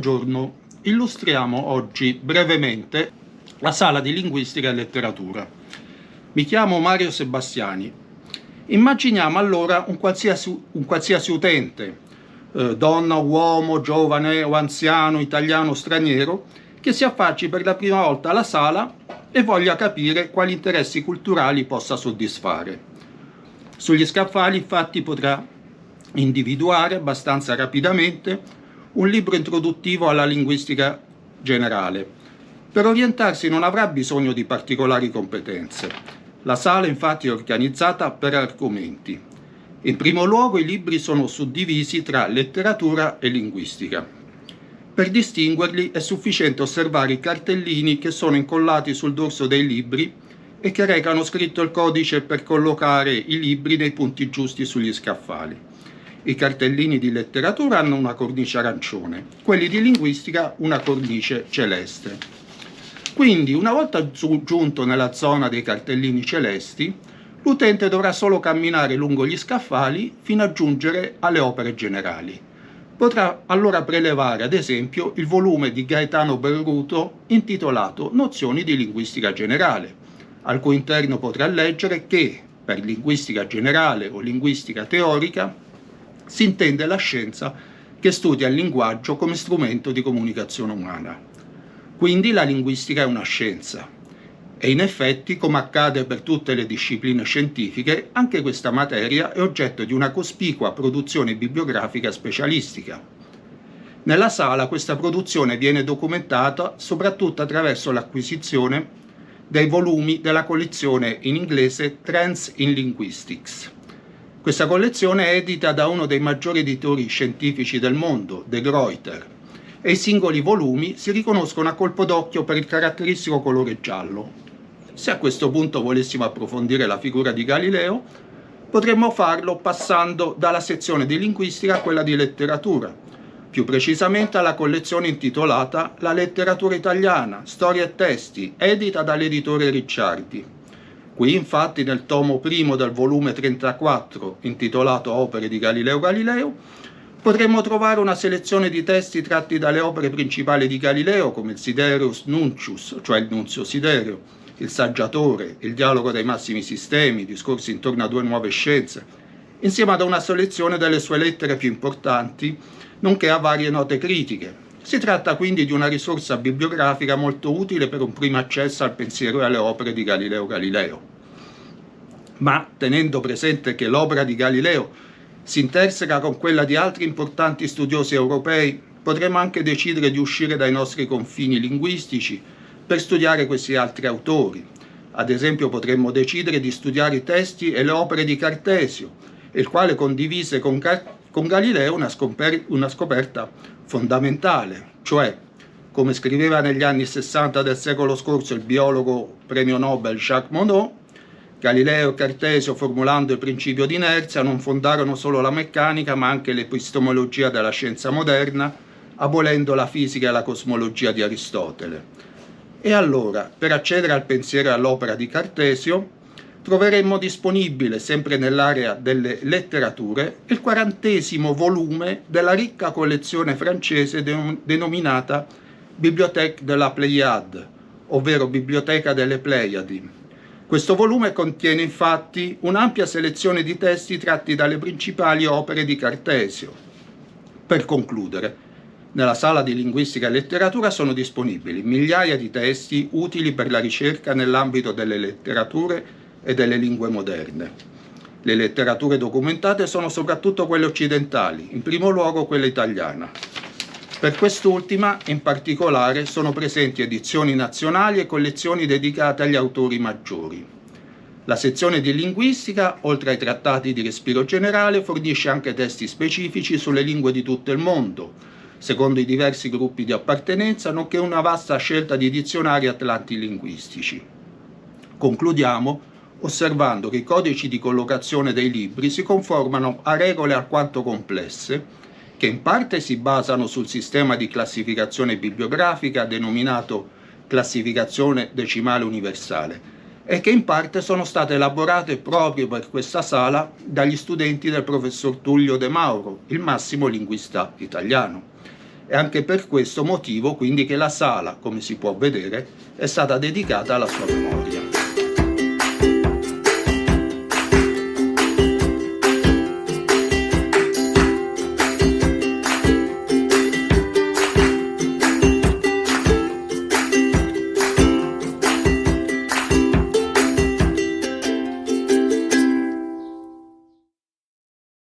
Buongiorno, illustriamo oggi brevemente la sala di linguistica e letteratura. Mi chiamo Mario Sebastiani. Immaginiamo allora un qualsiasi utente, donna, uomo, giovane o anziano, italiano o straniero, che si affacci per la prima volta alla sala e voglia capire quali interessi culturali possa soddisfare. Sugli scaffali infatti potrà individuare abbastanza rapidamente un libro introduttivo alla linguistica generale. Per orientarsi non avrà bisogno di particolari competenze. La sala infatti è organizzata per argomenti. In primo luogo i libri sono suddivisi tra letteratura e linguistica. Per distinguerli è sufficiente osservare i cartellini che sono incollati sul dorso dei libri e che recano scritto il codice per collocare i libri nei punti giusti sugli scaffali. I cartellini di letteratura hanno una cornice arancione, quelli di linguistica una cornice celeste. Quindi, una volta giunto nella zona dei cartellini celesti, l'utente dovrà solo camminare lungo gli scaffali fino a giungere alle opere generali. Potrà allora prelevare, ad esempio, il volume di Gaetano Belruto intitolato Nozioni di linguistica generale, al cui interno potrà leggere che, per linguistica generale o linguistica teorica, si intende la scienza che studia il linguaggio come strumento di comunicazione umana. Quindi la linguistica è una scienza. E in effetti, come accade per tutte le discipline scientifiche, anche questa materia è oggetto di una cospicua produzione bibliografica specialistica. Nella sala questa produzione viene documentata soprattutto attraverso l'acquisizione dei volumi della collezione in inglese Trends in Linguistics. Questa collezione è edita da uno dei maggiori editori scientifici del mondo, De Gruyter, e i singoli volumi si riconoscono a colpo d'occhio per il caratteristico colore giallo. Se a questo punto volessimo approfondire la figura di Galileo, potremmo farlo passando dalla sezione di linguistica a quella di letteratura, più precisamente alla collezione intitolata La letteratura italiana, storia e testi, edita dall'editore Ricciardi. Qui infatti nel tomo primo del volume 34, intitolato Opere di Galileo Galileo, potremmo trovare una selezione di testi tratti dalle opere principali di Galileo, come il Sidereus Nuncius, cioè il Nunzio Siderio, il Saggiatore, il Dialogo dei massimi sistemi, discorsi intorno a due nuove scienze, insieme ad una selezione delle sue lettere più importanti, nonché a varie note critiche. Si tratta quindi di una risorsa bibliografica molto utile per un primo accesso al pensiero e alle opere di Galileo Galileo. Ma tenendo presente che l'opera di Galileo si interseca con quella di altri importanti studiosi europei, potremmo anche decidere di uscire dai nostri confini linguistici per studiare questi altri autori. Ad esempio potremmo decidere di studiare i testi e le opere di Cartesio, il quale condivise con Galileo una scoperta fondamentale, cioè, come scriveva negli anni 60 del secolo scorso il biologo premio Nobel Jacques Monod, Galileo e Cartesio, formulando il principio di inerzia, non fondarono solo la meccanica ma anche l'epistemologia della scienza moderna, abolendo la fisica e la cosmologia di Aristotele. E allora, per accedere al pensiero e all'opera di Cartesio, troveremmo disponibile, sempre nell'area delle letterature, il 40° volume della ricca collezione francese denominata Bibliothèque de la Pléiade, ovvero Biblioteca delle Pleiadi. Questo volume contiene infatti un'ampia selezione di testi tratti dalle principali opere di Cartesio. Per concludere, nella sala di linguistica e letteratura sono disponibili migliaia di testi utili per la ricerca nell'ambito delle letterature e delle lingue moderne. Le letterature documentate sono soprattutto quelle occidentali, in primo luogo quella italiana. Per quest'ultima, in particolare, sono presenti edizioni nazionali e collezioni dedicate agli autori maggiori. La sezione di linguistica, oltre ai trattati di respiro generale, fornisce anche testi specifici sulle lingue di tutto il mondo, secondo i diversi gruppi di appartenenza, nonché una vasta scelta di dizionari atlanti linguistici. Concludiamo osservando che i codici di collocazione dei libri si conformano a regole alquanto complesse, che in parte si basano sul sistema di classificazione bibliografica denominato classificazione decimale universale e che in parte sono state elaborate proprio per questa sala dagli studenti del professor Tullio De Mauro, il massimo linguista italiano. È anche per questo motivo quindi che la sala, come si può vedere, è stata dedicata alla sua memoria.